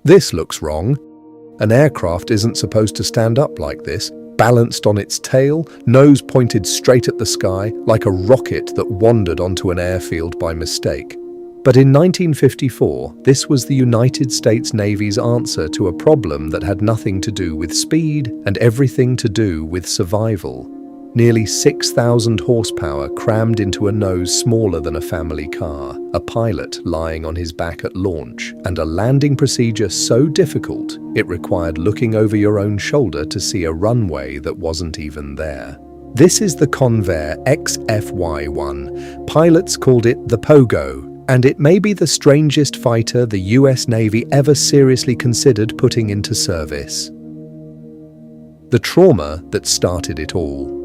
This looks wrong. An aircraft isn't supposed to stand up like this, balanced on its tail, nose pointed straight at the sky, like a rocket that wandered onto an airfield by mistake. But in 1954, this was the United States Navy's answer to a problem that had nothing to do with speed and everything to do with survival. Nearly 6,000 horsepower crammed into a nose smaller than a family car, a pilot lying on his back at launch, and a landing procedure so difficult it required looking over your own shoulder to see a runway that wasn't even there. This is the Convair XFY-1. Pilots called it the Pogo, and it may be the strangest fighter the US Navy ever seriously considered putting into service. The trauma that started it all.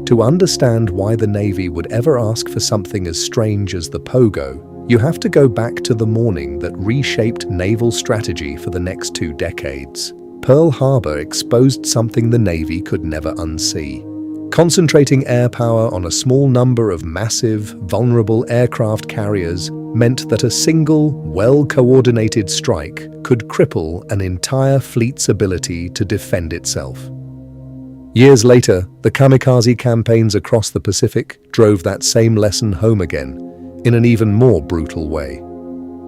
To understand why the Navy would ever ask for something as strange as the Pogo, you have to go back to the morning that reshaped naval strategy for the next 2 decades. Pearl Harbor exposed something the Navy could never unsee. Concentrating air power on a small number of massive, vulnerable aircraft carriers meant that a single, well-coordinated strike could cripple an entire fleet's ability to defend itself. Years later, the kamikaze campaigns across the Pacific drove that same lesson home again, in an even more brutal way.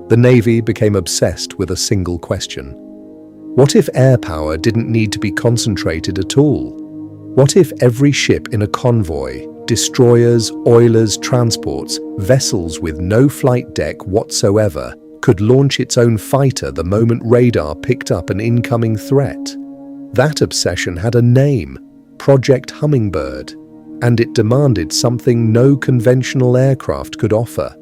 The Navy became obsessed with a single question. What if air power didn't need to be concentrated at all? What if every ship in a convoy, destroyers, oilers, transports, vessels with no flight deck whatsoever, could launch its own fighter the moment radar picked up an incoming threat? That obsession had a name: Project Hummingbird, and it demanded something no conventional aircraft could offer: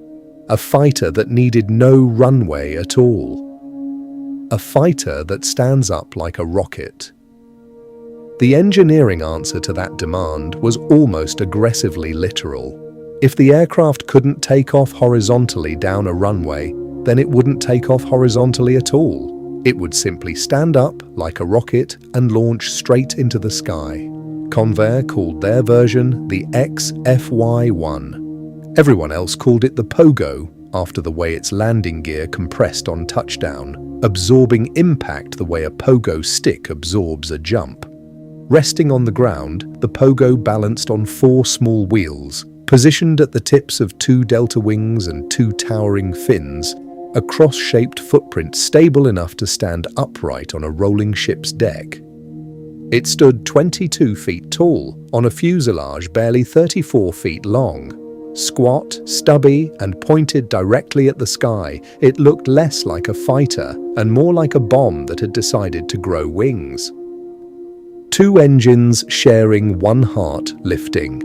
a fighter that needed no runway at all. A fighter that stands up like a rocket. The engineering answer to that demand was almost aggressively literal. If the aircraft couldn't take off horizontally down a runway, then it wouldn't take off horizontally at all. It would simply stand up like a rocket and launch straight into the sky. Convair called their version the XFY-1. Everyone else called it the Pogo, after the way its landing gear compressed on touchdown, absorbing impact the way a pogo stick absorbs a jump. Resting on the ground, the Pogo balanced on 4 small wheels, positioned at the tips of 2 delta wings and 2 towering fins, a cross-shaped footprint stable enough to stand upright on a rolling ship's deck. It stood 22 feet tall, on a fuselage barely 34 feet long. Squat, stubby, and pointed directly at the sky, it looked less like a fighter and more like a bomb that had decided to grow wings. 2 engines sharing 1 heart lifting.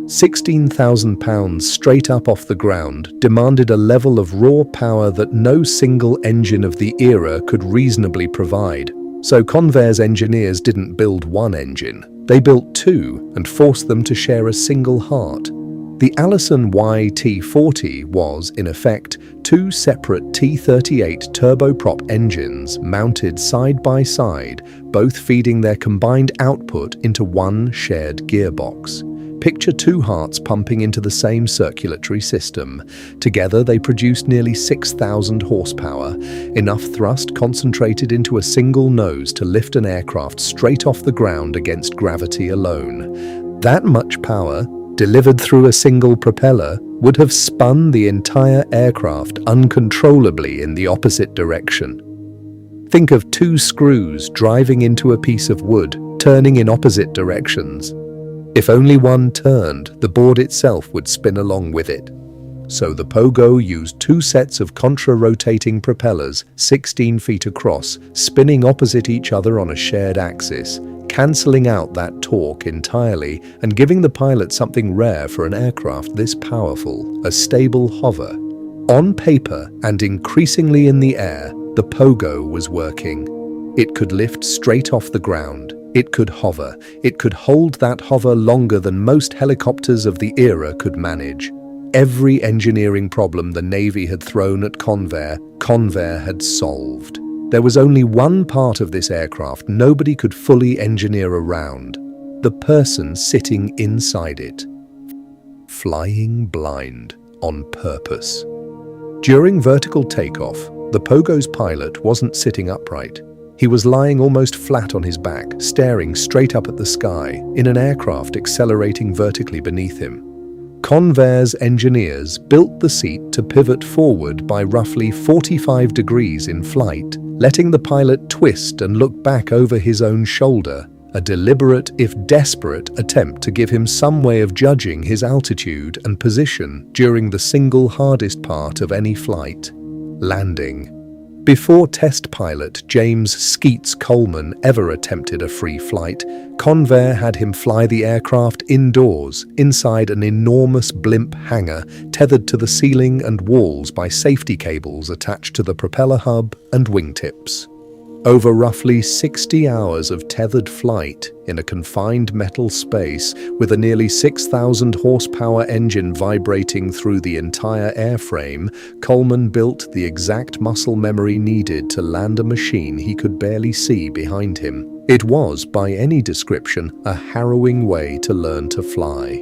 16,000 pounds straight up off the ground demanded a level of raw power that no single engine of the era could reasonably provide. So Convair's engineers didn't build 1 engine, they built 2 and forced them to share a single heart. The Allison YT40 was, in effect, 2 separate T-38 turboprop engines mounted side by side, both feeding their combined output into 1 shared gearbox. Picture 2 hearts pumping into the same circulatory system. Together they produced nearly 6,000 horsepower, enough thrust concentrated into a single nose to lift an aircraft straight off the ground against gravity alone. That much power, delivered through a single propeller, would have spun the entire aircraft uncontrollably in the opposite direction. Think of 2 screws driving into a piece of wood, turning in opposite directions. If only one turned, the board itself would spin along with it. So the Pogo used 2 sets of contra-rotating propellers, 16 feet across, spinning opposite each other on a shared axis, cancelling out that torque entirely and giving the pilot something rare for an aircraft this powerful: a stable hover. On paper, and increasingly in the air, the Pogo was working. It could lift straight off the ground. It could hover. It could hold that hover longer than most helicopters of the era could manage. Every engineering problem the Navy had thrown at Convair had solved. There was only one part of this aircraft nobody could fully engineer around: the person sitting inside it. Flying blind on purpose. During vertical takeoff, The Pogo's pilot wasn't sitting upright. He was lying almost flat on his back, staring straight up at the sky, in an aircraft accelerating vertically beneath him. Convair's engineers built the seat to pivot forward by roughly 45 degrees in flight, letting the pilot twist and look back over his own shoulder, a deliberate, if desperate, attempt to give him some way of judging his altitude and position during the single hardest part of any flight: landing. Before test pilot James "Skeets" Coleman ever attempted a free flight, Convair had him fly the aircraft indoors, inside an enormous blimp hangar tethered to the ceiling and walls by safety cables attached to the propeller hub and wingtips. Over roughly 60 hours of tethered flight in a confined metal space with a nearly 6,000 horsepower engine vibrating through the entire airframe, Coleman built the exact muscle memory needed to land a machine he could barely see behind him. It was, by any description, a harrowing way to learn to fly.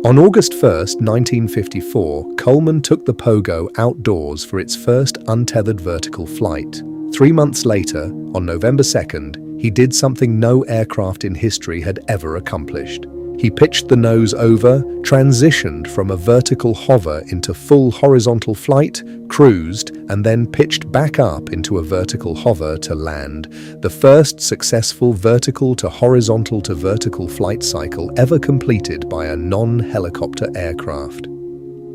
On August 1st, 1954, Coleman took the Pogo outdoors for its first untethered vertical flight. 3 months later, on November 2nd, he did something no aircraft in history had ever accomplished. He pitched the nose over, transitioned from a vertical hover into full horizontal flight, cruised, and then pitched back up into a vertical hover to land, the first successful vertical to vertical flight cycle ever completed by a non-helicopter aircraft.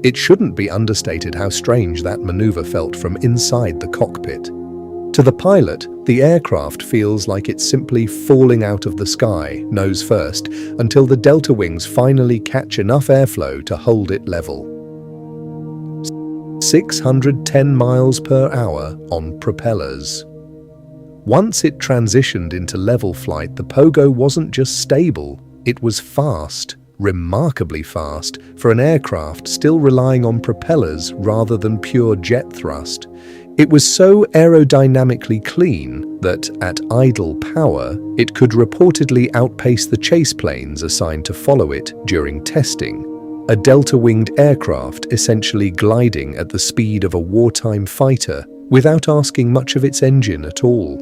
It shouldn't be understated how strange that maneuver felt from inside the cockpit. To the pilot, the aircraft feels like it's simply falling out of the sky, nose first, until the delta wings finally catch enough airflow to hold it level. 610 miles per hour on propellers. Once it transitioned into level flight, the Pogo wasn't just stable, it was fast, remarkably fast, for an aircraft still relying on propellers rather than pure jet thrust. It was so aerodynamically clean that, at idle power, it could reportedly outpace the chase planes assigned to follow it during testing, a delta-winged aircraft essentially gliding at the speed of a wartime fighter without asking much of its engine at all.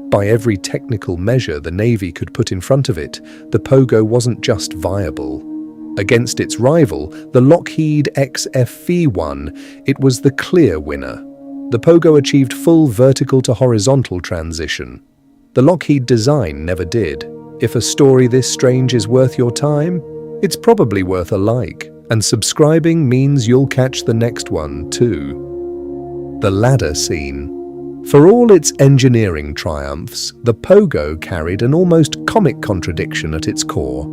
By every technical measure the Navy could put in front of it, the Pogo wasn't just viable. Against its rival, the Lockheed XFY-1, it was the clear winner. The Pogo achieved full vertical to horizontal transition. The Lockheed design never did. If a story this strange is worth your time, it's probably worth a like, and subscribing means you'll catch the next one too. The ladder scene. For all its engineering triumphs, the Pogo carried an almost comic contradiction at its core.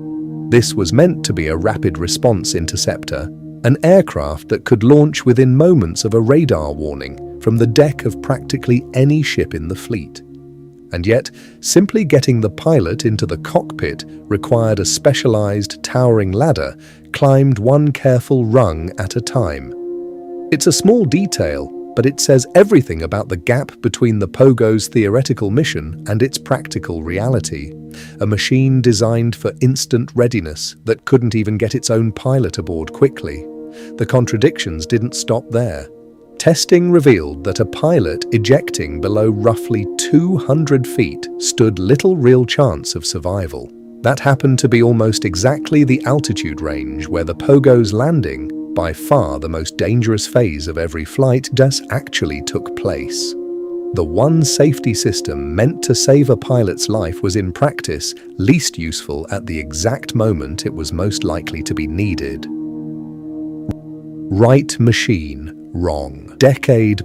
This was meant to be a rapid response interceptor, an aircraft that could launch within moments of a radar warning from the deck of practically any ship in the fleet. And yet, simply getting the pilot into the cockpit required a specialized towering ladder climbed one careful rung at a time. It's a small detail, but it says everything about the gap between the Pogo's theoretical mission and its practical reality. A machine designed for instant readiness that couldn't even get its own pilot aboard quickly. The contradictions didn't stop there. Testing revealed that a pilot ejecting below roughly 200 feet stood little real chance of survival. That happened to be almost exactly the altitude range where the Pogo's landing, by far the most dangerous phase of every flight, actually took place. The one safety system meant to save a pilot's life was in practice least useful at the exact moment it was most likely to be needed. Right machine, wrong decade.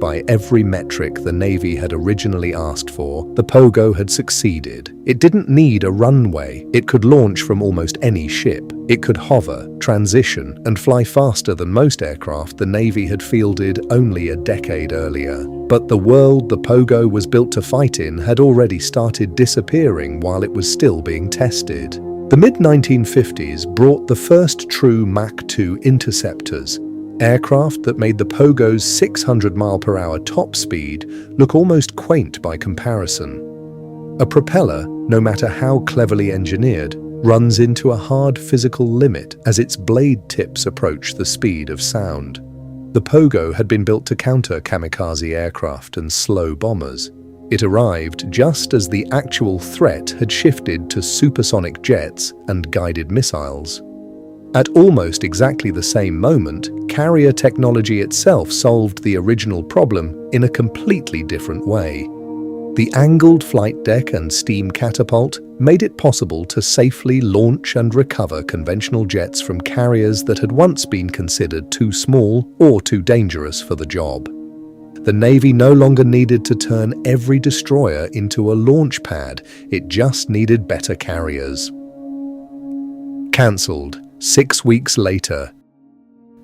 By every metric the Navy had originally asked for, the Pogo had succeeded. It didn't need a runway. It could launch from almost any ship. It could hover, transition, and fly faster than most aircraft the Navy had fielded only a decade earlier. But the world the Pogo was built to fight in had already started disappearing while it was still being tested. The mid-1950s brought the first true Mach 2 interceptors, aircraft that made the Pogo's 600 mph top speed look almost quaint by comparison. A propeller, no matter how cleverly engineered, runs into a hard physical limit as its blade tips approach the speed of sound. The Pogo had been built to counter kamikaze aircraft and slow bombers. It arrived just as the actual threat had shifted to supersonic jets and guided missiles. At almost exactly the same moment, carrier technology itself solved the original problem in a completely different way. The angled flight deck and steam catapult made it possible to safely launch and recover conventional jets from carriers that had once been considered too small or too dangerous for the job. The Navy no longer needed to turn every destroyer into a launch pad, it just needed better carriers. Cancelled 6 weeks later.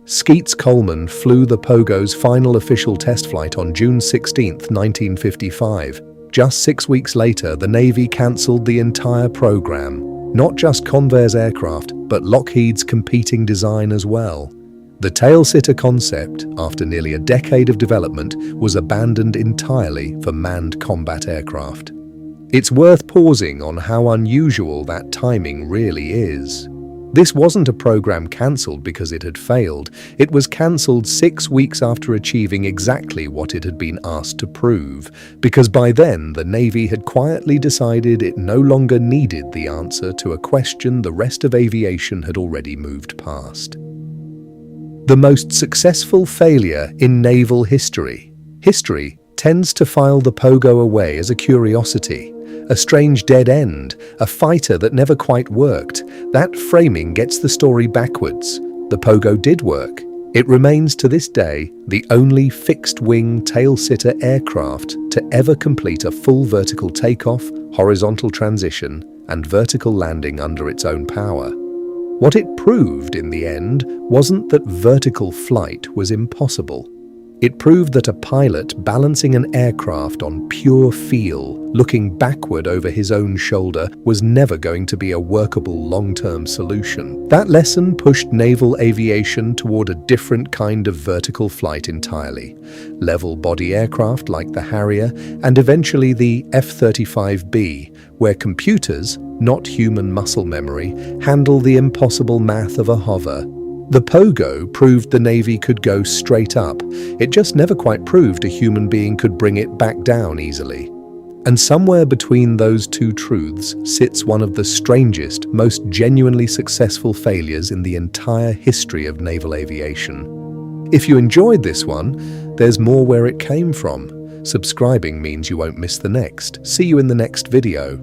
Skeets Coleman flew the Pogo's final official test flight on June 16, 1955. Just 6 weeks later, the Navy cancelled the entire program. Not just Convair's aircraft, but Lockheed's competing design as well. The tailsitter concept, after nearly a decade of development, was abandoned entirely for manned combat aircraft. It's worth pausing on how unusual that timing really is. This wasn't a program cancelled because it had failed. It was cancelled 6 weeks after achieving exactly what it had been asked to prove, because by then the Navy had quietly decided it no longer needed the answer to a question the rest of aviation had already moved past. The most successful failure in naval history. History tends to file the Pogo away as a curiosity, a strange dead end, a fighter that never quite worked. That framing gets the story backwards. The Pogo did work. It remains to this day the only fixed-wing tailsitter aircraft to ever complete a full vertical takeoff, horizontal transition, and vertical landing under its own power. What it proved in the end wasn't that vertical flight was impossible. It proved that a pilot balancing an aircraft on pure feel, looking backward over his own shoulder, was never going to be a workable long-term solution. That lesson pushed naval aviation toward a different kind of vertical flight entirely. Level-body aircraft like the Harrier and eventually the F-35B, where computers, not human muscle memory, handle the impossible math of a hover. The Pogo proved the Navy could go straight up. It just never quite proved a human being could bring it back down easily. And somewhere between those two truths sits one of the strangest, most genuinely successful failures in the entire history of naval aviation. If you enjoyed this one, there's more where it came from. Subscribing means you won't miss the next. See you in the next video.